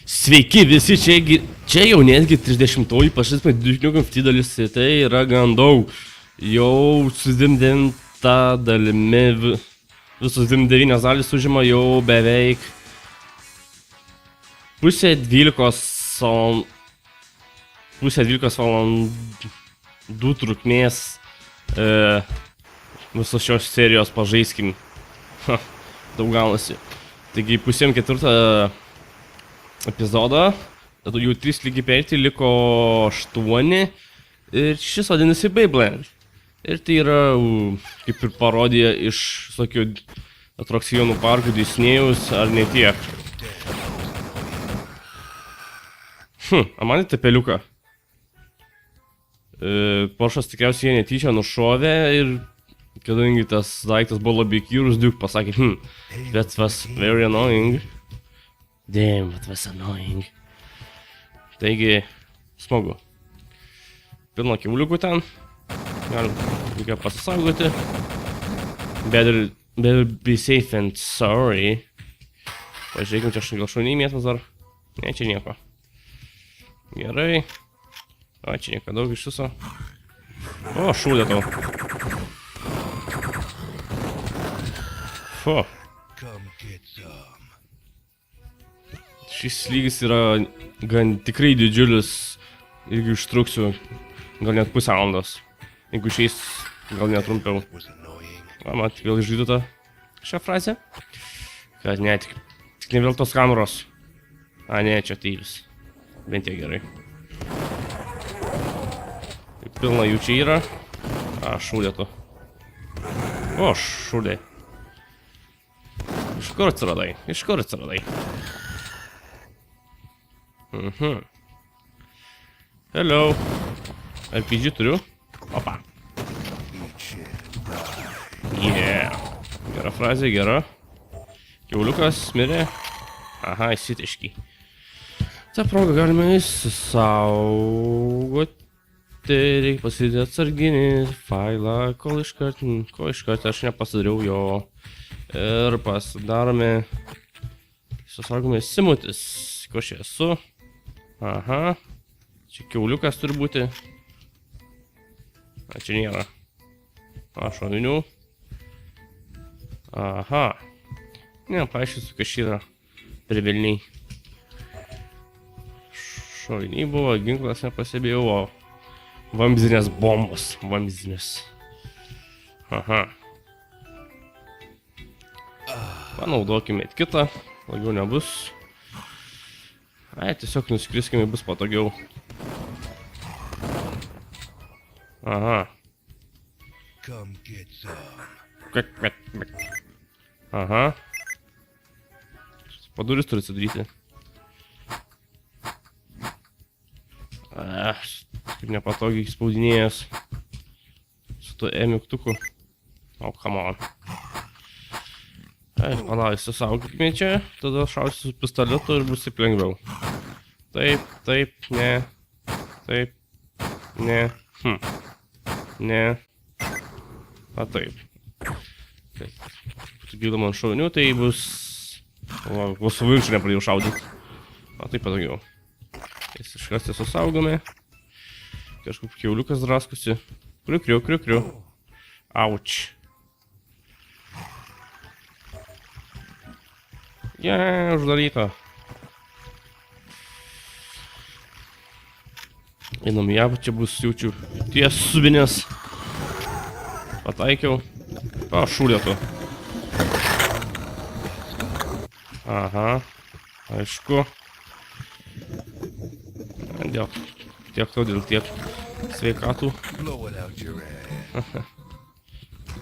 Sveiki visi, čia jau netgi 30-oji pašasmai didžinių konfliktų dalis, tai yra gan daug. Jau su 29 dalimi, visos 29 dalis užima jau beveik pusė 12 valandų trukmės visos šios serijos pažaiskim. Daug gaunasi. Taigi pusėm ketvirtą epizodą, jau 3 lygiai perėti, liko 8 ir šis vadinasi Beyblade. Ir tai yra kaip ir parodija iš tokių atrakcionų parkų Disnėjaus ar ne tiek. Amanite peliuką. Poršas tikriausiai jie netyčia nušovė ir kadangi tas daiktas buvo labai įkyrus, Duke pasakė, that was very annoying. Damn, that was annoying. Taigi, smagu. Pilna kivuliukų ten. Galim, reikia pasisaugoti. Better be safe and sorry. Pažiūrėkim, čia gal šauniai mėsas dar. Ne, čia nieko. Gerai. O, čia nieko daug iš viso. O, šūdė tau. Fu. Šis lygis yra gan tikrai didžiulis, irgi užtruksiu gal net pusę valandos. Jeigu išeis, gal net trumpiau. Mat, vėl išžydu tą šią frazę. Kad ne, tik ne vėl tos kameros. A, ne, čia tyvis. Bent jau gerai. Pilna jų čia yra. A, šūdė tu. O, šūdė. Iš kur atsiradai? Iš kur atsiradai? Hello. RPG turiu. Opa. Yeah. Gera frazė, gera. Kiauliukas mirė. Aha, įsitiški. Ta proga galime įsisaugoti. Reikia pasidėti atsarginį failą, ko iškart aš nepasidariau jo. Ir pasidarome. Susaugome simutis. Ko čia esu? Aha. Čia kiauliukas turi būti. A, čia nėra. A, šovinių. Aha. Ne, paaiškinsiu, kas yra privilniai. Šoviniai buvo, ginklas nepasibėjau, o vamzdinės bombos. Vamzdinės. Aha. Panaudokime kitą. Daugiau nebus. Ai, tiesiog nuskriskime, bus patogiau. Aha. Aha. Paduris turi atsidaryti. Kaip nepatogiai spaudinėjęs. Su tuo mygtuku. O, come on. Ai, palauk, įsisaugokime čia, tada šausiu su pistoletu ir bus taip lengviau. Taip, taip, ne. Taip, ne. Ne. A, taip. Gydom ant šovinių, tai bus... O, vos su viršų nepradėjau šaudyti. O, taip patogiau. Iškart susaugome. Kažkaip kiauliukas draskusi. Kriu. Auč. Uždaryta. Einam į apačią, bus jaučiu ties subinės. Pataikiau. O, šūdė tu. Aha. Aišku. Tiek to dėl tiek sveikatų.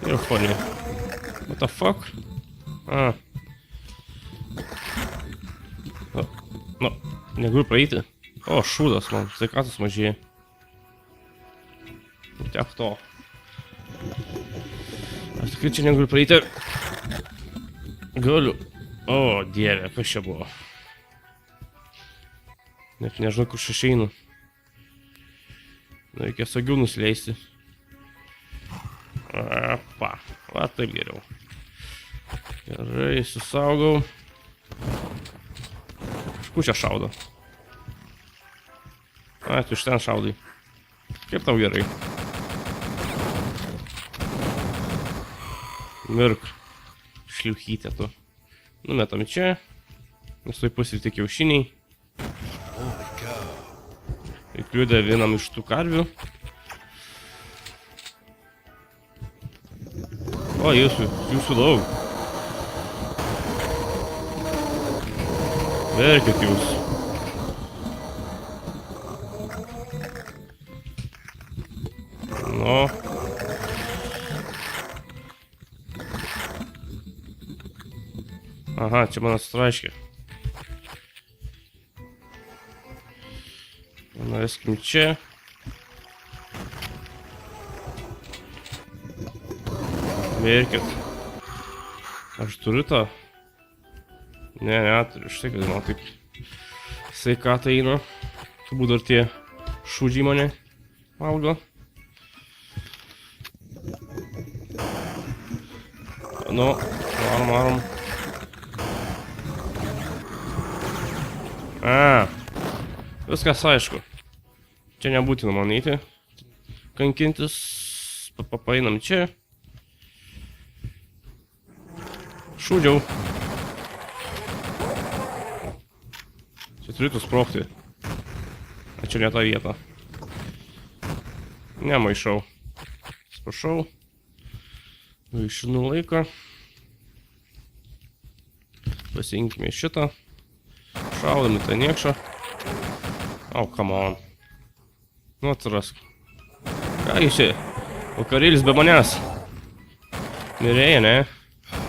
Ir fonė. What the fuck? Nu, negaliu praeiti. O, šūdas man, sveikatos mažėja. Tiek to. Aš tikrai čia negaliu praeiti. Galiu. O, dieve, kas čia buvo? Net nežinau, kur čia išeinu. Reikia saugiau nusileisti. Apa, va taip geriau. Gerai, susaugau. Kur čia šaudo? A, tu iš ten šaudai. Kaip tau gerai? Mirk. Šliuchytė tu. Numetam čia. Nes toj pusė tik kiaušiniai. Įkliūdė vienam iš tų karvių. O, jūsų daug. Verkit jūs. Nu. Aha, čia man atsitraiškė. Nuėskim čia. Verkit. Aš turiu tą? Ne, turiu. Štai, kad man taip sveikata eina. Turbūt dar tie šūdžiai mane valgo. Nu, varom. Viskas aišku. Čia nebūtina man eiti. Kankintis. Paeinam čia. Šūdžiau. Čia turėtų sprogti. A čia ne ta vieta. Nemaišau. Sprašau. Išinu laiką. Pasiimkime šitą. Šaudami tą niekšą. Oh, come on. Nu, atsirask. Ką jūs čia? Vakarėlis be manęs. Mirėja, ne?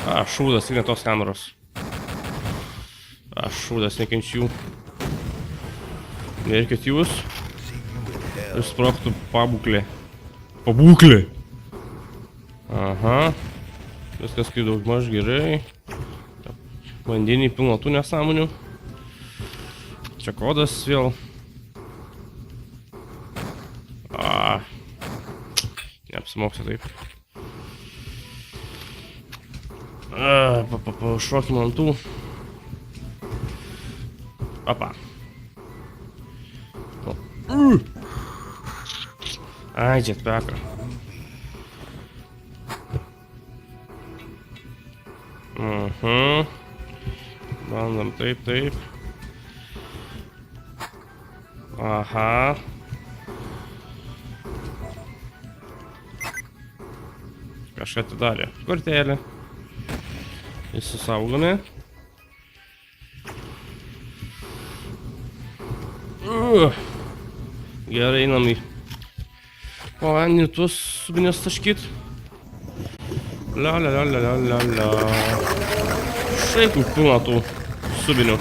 A, šūdas, tik ne tos kameros. A, šūdas, nekenčiu. Verkit jūs. Ir sprogtų pabūklė. Pabūklė! Aha. Viskas kaip daugmaž gerai. Vandenį pilno tų nesąmonių. Čia kodas vėl. Neapsimoksiu taip. Šokim ant tų. Apa. Ai, jetpacką. Bandam taip. Aha. Kažką atidarė. Kortelė. Įsisaugome. Gerai, einam į povandenį tuos subinės taškyt. La. Štai kaip pilna tų subinių.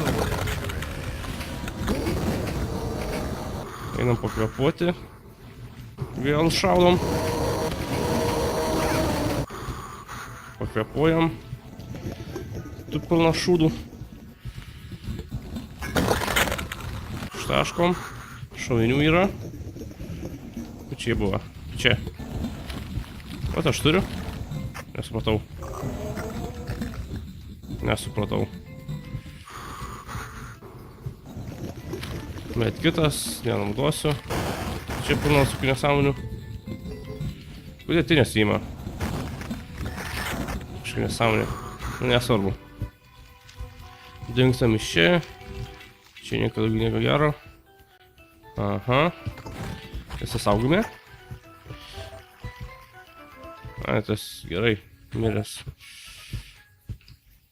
Einam pakvepuoti. Vėl šaudom. Pakvepuojam. Tu pilna šūdų. Štaškom. Šovinių yra. Kur čia buvo? Čia. Vat aš turiu. Nesupratau. Bet kitas, nenaudosiu. Čia pilna visokių nesąmonių. Kodėl tai nesiima? Kažkokia nesąmonė. Nesvarbu. Dingstam iš čia. Čia nieko gero. Aha. Įsisaugome. Ai, tas gerai. Miręs.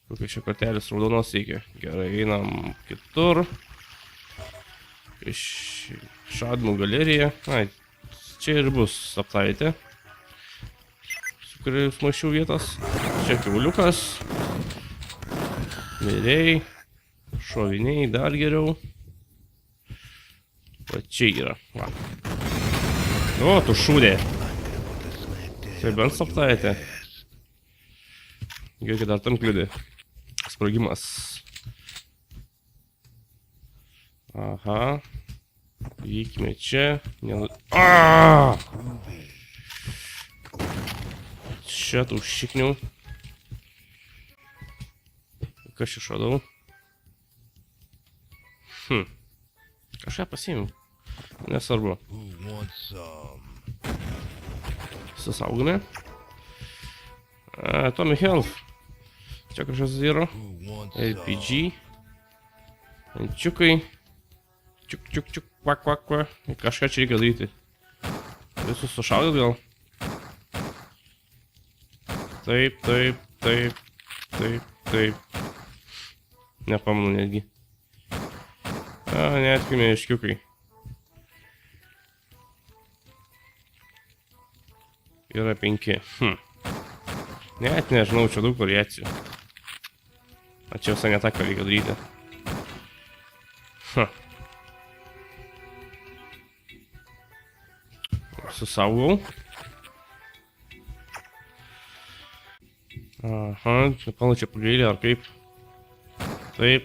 Kokia čia kortelės raudonos reikia. Gerai, einam kitur. Iš šadimų galeriją. Ai, čia ir bus aptaitė. Su kuriais mašiau vietas. Čia kiauliukas. Miriai. Šoviniai dar geriau. Va čia yra. Va. O, tu šūdė. Tai bent aptaitė. Gerai, dar tam kliudė. Sprogimas. Aha. Vykime čia. Aaaa! Čia tų šiknių. Kas čia šadau? Kažką pasiėmiau. Nesvarbu. Susaugome. Tommy Health. Čia kažkas yra. LPG. Ančiukai. Čiuk. Kvak. Kažką čia reikia daryti. Visus sušaudyt gal? Taip. Nepamenu netgi. Neatkime iškiukai. Yra 5. Net nežinau, čia daug variacijų. Čia visai ne tą, ką reikia daryti. Susaugau. Aha, nepamenu čia pagailė, ar kaip? Taip.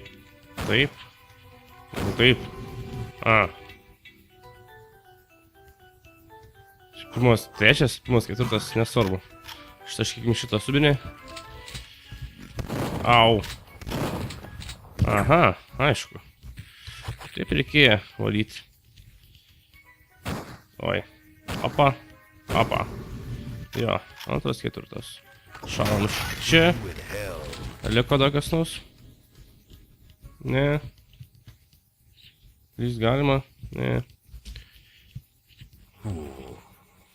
Pirmas, trečias, pirmas, ketvirtas, nesvarbu. Ištaškykime šitą subinį. Au. Aha, aišku. Taip reikėjo valyti. Oi. Opa. Jo, antras, ketvirtas. Šalam iš čia. Liko dar kas nors? Ne. Vis galima? Ne.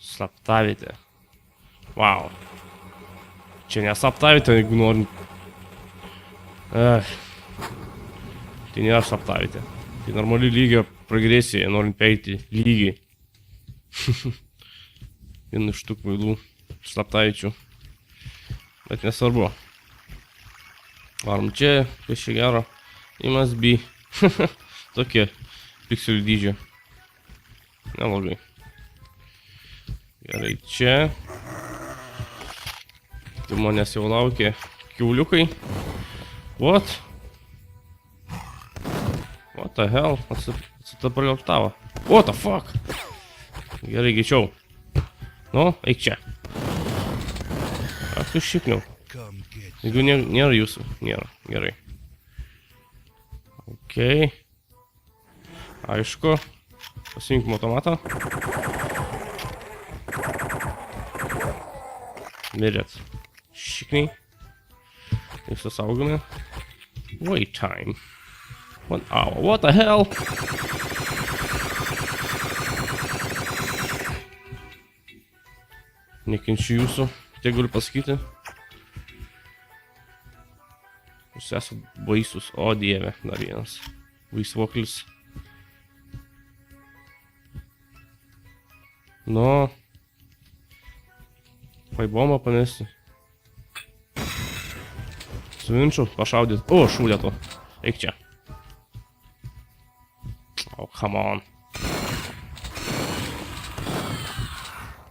Slaptavietė. Wow. Čia neslaptavietė, jeigu norim. Tai nėra slaptavietė. Tai normali lygio progresija, norim peiti lygiai. Vienu iš tų kvailų slaptaviečių. Bet nesvarbu. Varom čia, kas čia gero. It must be. Tokie pikselių dydžio. Nelogai. Gerai, čia. Tai manęs jau laukia kiauliukai. What? What the hell? Atsitapraliautavo. What the fuck? Gerai, greičiau. Nu, eik čia. Ak tu šikniau. Jeigu nėra jūsų. Nėra. Gerai. Okei. Aišku. Pasiimkim automatą. Mirėt. Šikniai. Ir susaugome. Wait time. 1 hour. What the hell? Nekenčiu jūsų. Tiek galiu pasakyti. Jūs esat baisus. O dieve. Dar vienas. Vaisvoklis. Nu. Paibomą pamesti. Suvinčiu, pašaudyt. O, šūlė tu. Eik čia. Oh, come on.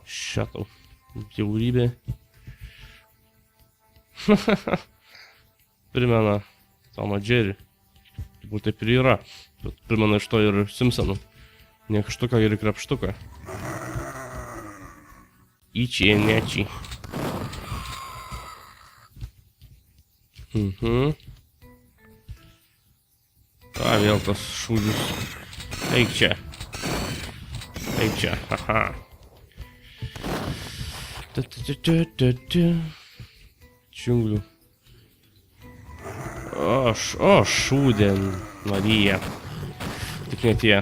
Šatau. Bjaurybė. Primena Tomą Jerry. Turbūt taip ir yra. Bet primena iš to ir Simpsonų. Niekštuką ir krepštuką. Ičiai, nečiai. Vėl tas šūdis. Eik čia. Haha. Džiunglių. O, šūdė Marija. Tik ne tie.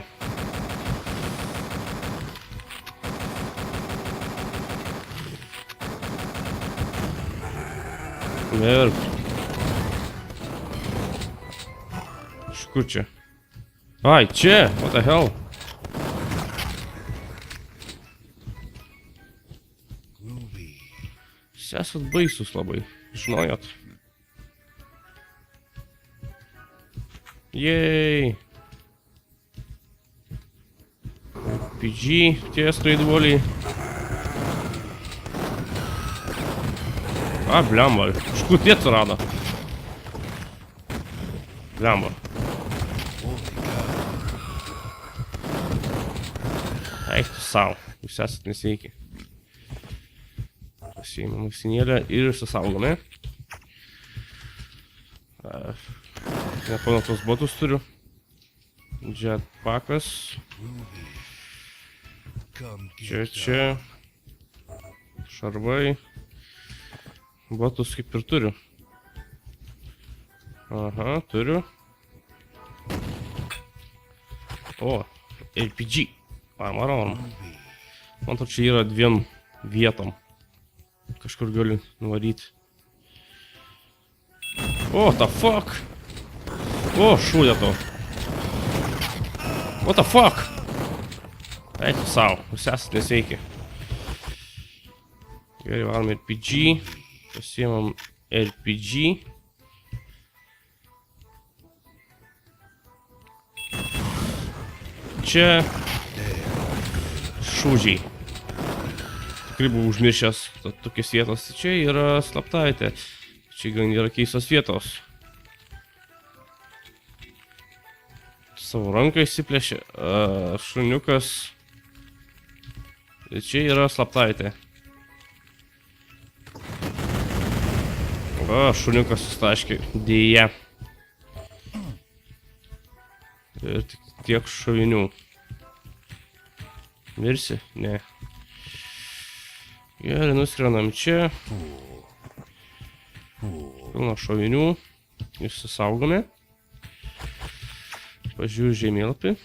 Ir... Iš kur čia? Ai, čia! What the hell? Jūs esat baisus labai. Žinojot? Jej! PG, tie skraiduoliai. A, blemba. Iš kur tie atsirado? Blemba. Eik tu savo. Jūs esat nesveiki. Pasiėmėm ausinėlę ir susaugome. Nepamenu, tos botus turiu. Jetpackas. Čia. Šarvai. Botus kaip ir turiu. Aha, turiu. O, RPG. Varom. Man to čia yra 2 vietom. Kažkur galiu nuvaryti. O, the fuck? O, šūdė to. What the fuck? Eik savo, jūs esat nesveiki. Gerai, varom RPG. Pasiemam RPG. Čia šūdžiai. Tikrai buvau užmiršęs tokias vietos. Čia yra slaptavietė. Čia gan yra keistos vietos. Savo ranką įsiplėšė. Šuniukas. Čia yra slaptavietė. Šuniukas sustaškė. Dėja. Ir tiek šovinių. Mirsi? Ne. Gerai, nuskrenam čia. Pilna šovinių. Išsisaugome. Pažiūrėjau žemėlapį.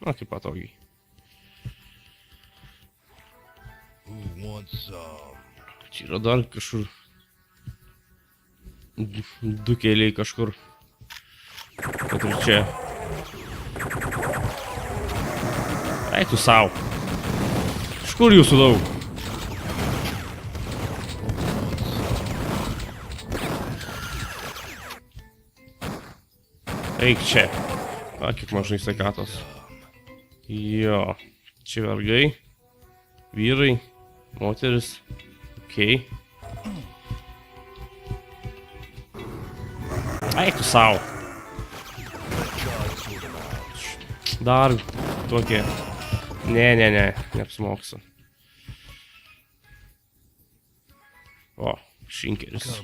Na, kaip patogiai. Čia yra dar kažkur. 2 keliai kažkur. Kad ir čia. Eik tu savo. Iš kur jūsų daug? Eik čia. Kiek mažai sveikatos. Jo. Čia vergai. Vyrai. Moteris. Okei. Eik tu savo. Dar tokie. Ne, neapsimoksiu. O, šinkeris.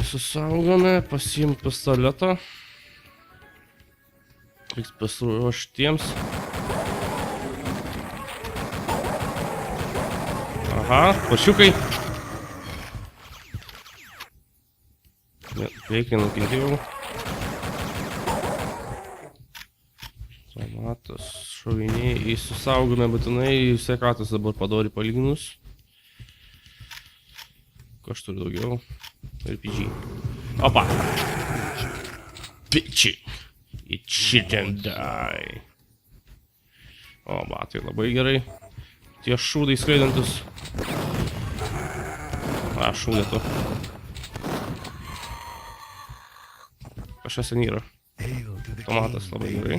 Susaugome, pasiimt pistoletą. Reiks pasiruoštiems. Aha, pašiukai. Veikiai nukentėjau. Tomatas, šoviniai, susaugome būtinai, sveikatos dabar padori palyginus. Ko aš turiu daugiau? RPG. Opa! Bitchy! It shouldn't die. O, batai labai gerai. Tie šūdai skraidantis. Šūdė tu. Kažkas ten yra. Tomatas labai gerai.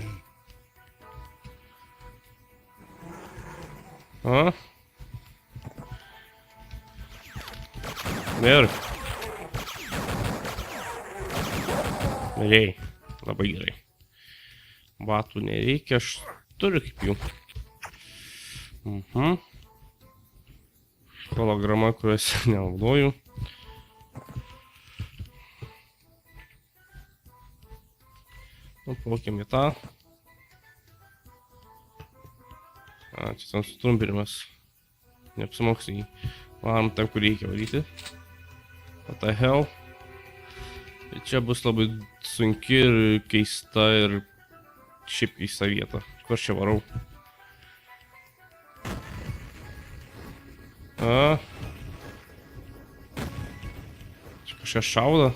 Ir. Gerai. Labai gerai. Batų nereikia, aš turiu kaip jų. Holograma, kuriuos nenaudoju. Plaukiam į tą. Čia ten sutrumpinimas. Neapsimoks jį. Varom ten, kur reikia varyti. What the hell? Ir čia bus labai sunki ir keista ir šiaip keista vieta. Kur čia varau? Čia kažkas šauda.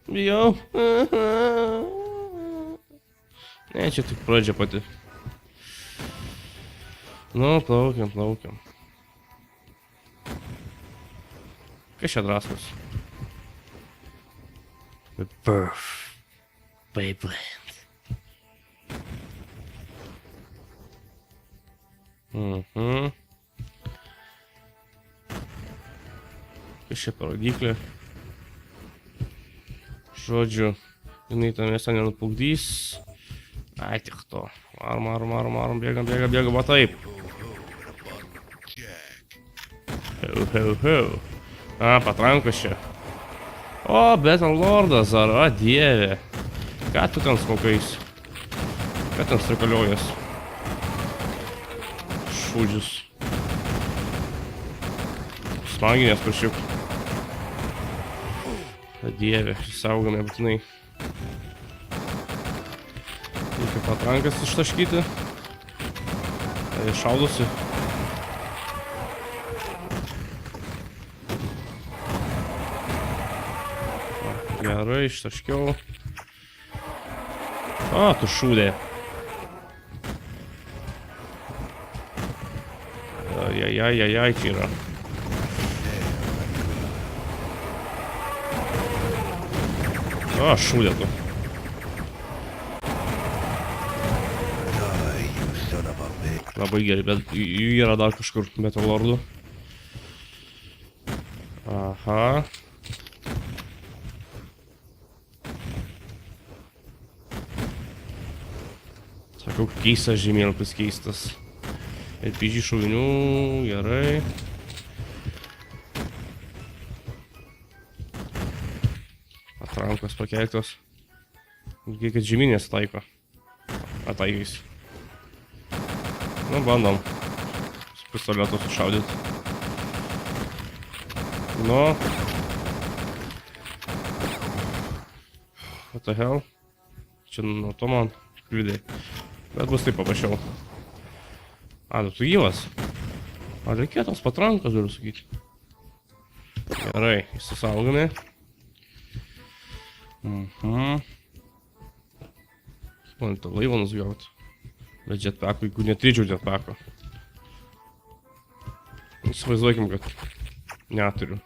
Bijau. Ne, čia tik pradžia pati. Nu, plaukiam. Kas čia draskos? The birth. Beyblade. Kas čia per rodyklė? Žodžiu, jinai tam visą nenupugdys. Ai, tik to. Varom, bėgam, va taip. Heu. Patrankos čia. O, Battle Lordas, ar, o dieve. Ką tu ten smokais? Ką ten strikaliuojas? Šūdžius. Smaginės prašiuk. O dieve, saugome būtinai. Reikia patrankas ištaškyti. Tai šaudosi. Gerai, ištaškiau. O, tu šūdė. Jai, čia yra. O, šūdė tu. Labai gerai, bet jų yra dar kažkur Battle Lordų. Aha. Sakau, keistas žemėlapis keistas. RPG šovinių, gerai. Atrankos pakeiktos. Ilgiai, kad žemynės taiko. Ataikais. Nu, bandom. Su pistoletu sušaudyt. Nu. What the hell? Čia nuo to man kliudai. Bet bus taip paprašiau. A, tu gyvas? Ar reikėjo tos patrankos, galiu sakyti. Gerai, įsisaugome. Man tą laivą nusgauti. Bet jetpack'u, jeigu neturėčiau jetpack'o. Įsivaizduokim, kad neturiu.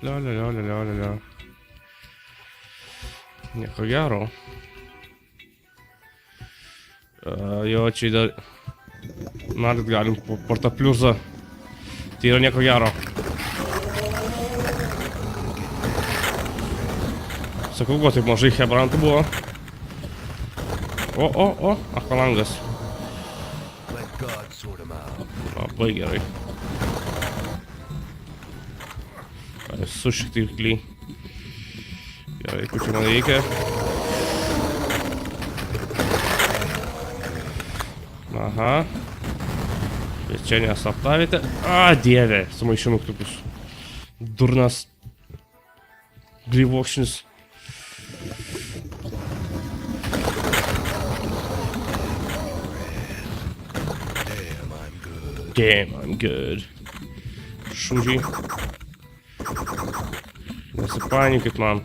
Lia. Nieko gero. Jo, čia dar... Norit galim portapliuzą. Tai yra nieko gero. Sakau, buvo taip mažai hebrantų buvo. O, akvalangas. Labai gerai. Esu šiek tiek kly. Gerai, kur čia man reikia. Aha. Bet čia nesaptavėte. A, dieve, sumaišiau mygtukus. Durnas. Gryvokšnis. Damn, I'm good. Šūdžiai. Nesipanikit man.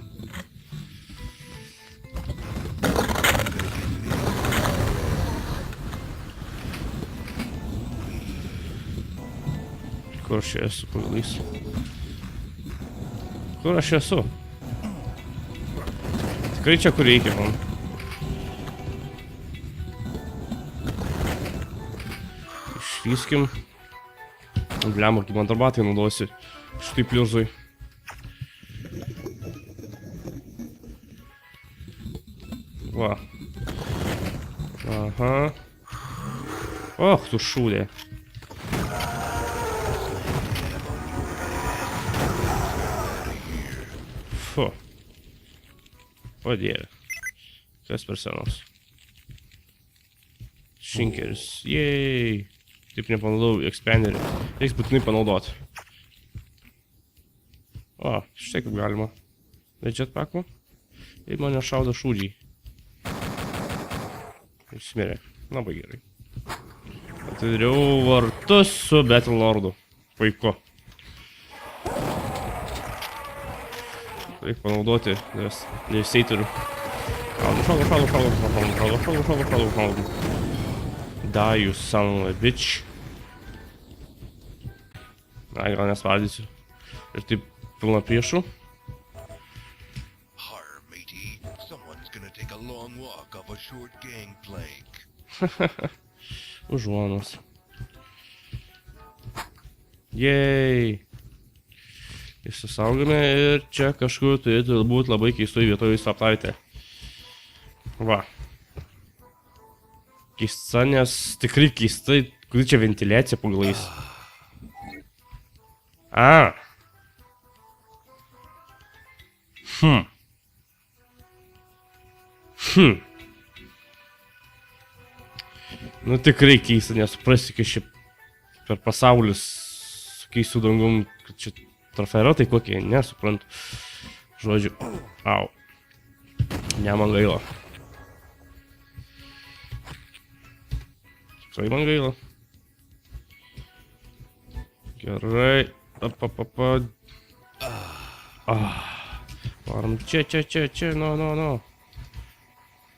Kur aš esu, pagalys? Kur aš esu? Tikrai čia kur reikia man. Išvyskim. Blemba, kaip man darbatai naudosi šitai pliurzui. Va. Aha. Och, tu šūdė. Fu. O dieve. Kas per senos? Šinkeris. Jej. Taip nepanaudau expanderį. Reiks būtinai panaudoti. O, štai kaip galima. Bet jetpack'u. Ir mane šaudo šūdžiai. Išsmirė. Labai gerai. Atidariau vartus su Battle Lordu. Puiku. Reikia panaudoti Devastatorių. Šaudu. Die, you son of a bitch. Ai, gal nesvardysiu. Ir taip pilna priešų. Užuonas. Jej. Išsisaugome ir čia kažkur turėtų būti labai keistoj vietoje slaptavietė. Va. Keista, nes tikrai keistai, kur čia ventiliacija pagalais. A. Nu tikrai keista, nesuprasti, kai šiaip per pasaulis su keistų dangum, kad čia traferotai kokie, nesuprantu. Žodžiu, au. Ne, man gaila. Tikrai man gaila. Gerai. Varom čia, no.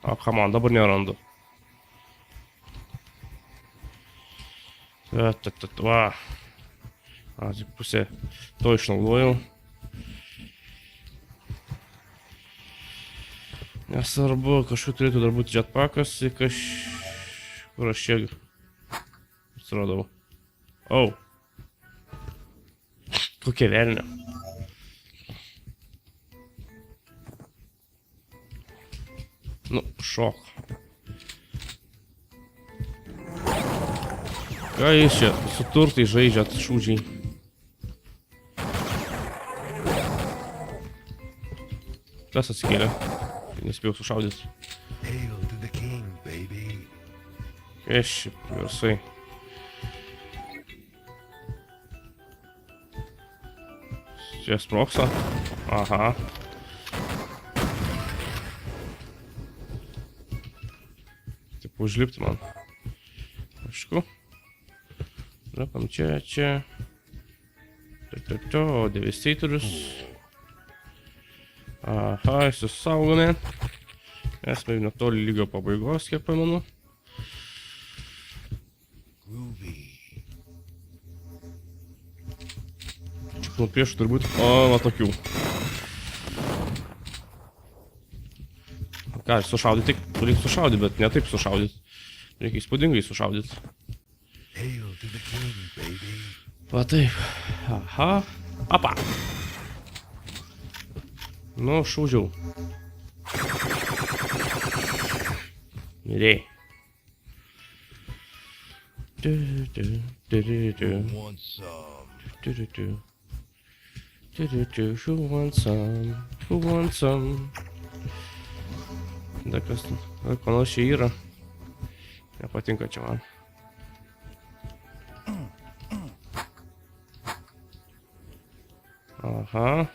O, come on, dabar nerandu. Va. Tik pusė to išnaudojau. Nesvarbu, kažkur turėtų dar būti jetpackas, kur aš čia atsiradau. Au. Kokia velnė. Nu, šok. Ką jūs čia su turtai žaidžiat, šūdžiai? Kas atsikėlė? Nespėjau sušaudyti. Eši, garsai. Čia sproksa. Aha. Taip, užlipti man. Aišku. Rapam čia. Devastatorius. Aha, susaugome. Esame netoli lygio pabaigos, kiek pamenu. Čia nuo priešų turbūt. O, va tokių. Ką, sušaudyti, reikia sušaudyti, bet ne taip sušaudyti. Reikia įspūdingai sušaudyti. Va taip. Aha. Apa. Nu, šūdžiau. Mirėjai. Who wants some? Dar kas panašiai yra. Nepatinka čia man. Aha.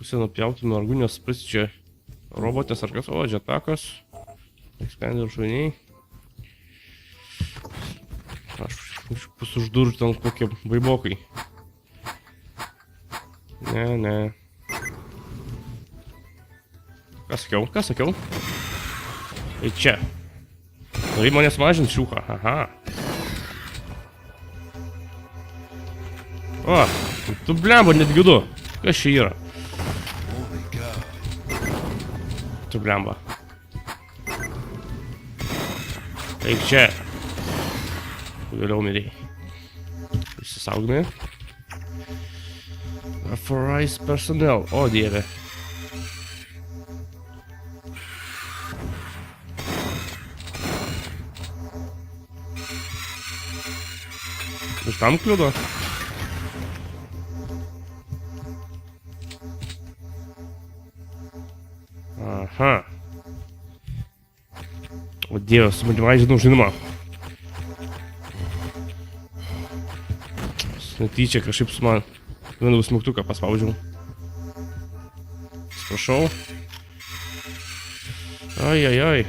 Pusė nupjauti mergų, nes prisi čia robotės ar kas. O, jetpackas. Expander šuniai. Aš pusužduržiu ten kokie baibokai. Ne. Ką sakiau? Ei čia. Nori manęs mažint šiuką. Aha. O, tu blemba, net gidu. Kas čia yra? Tu blemba. Eik čia. Vėliau mirėjai. Išsisaugome. Authorized personnel. O, dieve. Ir tam kliudo. Aha. O dievas, sumažinau žinoma. Netyčia kažkaip su man vieną smuktuką paspaudžiau. Sprašau. Ai.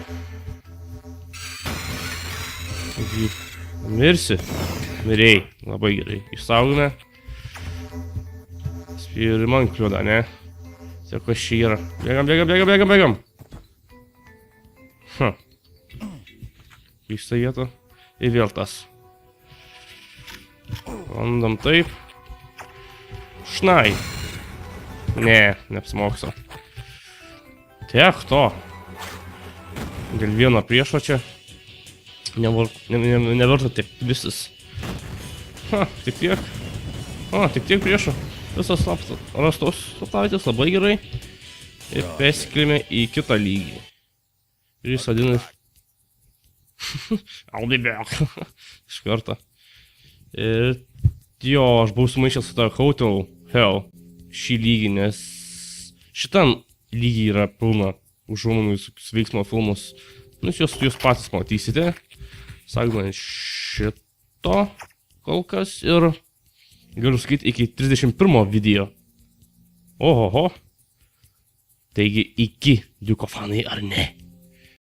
Mirsi. Mirėjai. Labai gerai. Išsaugome. Ir man kliuda, ne? Sako, šį yra. Bėgam. Keista vieta. Ir vėl tas. Vandam taip. Šnai. Ne, neapsimokso. Tiek to. Dėl vieno priešo čia. Neverta taip visas. Tik tiek. Tik tiek priešo. Visas rastos statavitės labai gerai. Ir persikėlėme į kitą lygį. Ir jis vadinasi. I'll be back. Iš karto. Ir jo, aš buvau sumaišęs su tą Hotel Hell šį lygį, nes Šitam lygiai yra pilna užuominų visokius veiksmo filmus. Nu, jūs patys matysite. Sakome šito kol kas ir galiu sakyti iki 31 video. Ohoho. Taigi iki Duke fanai ar ne?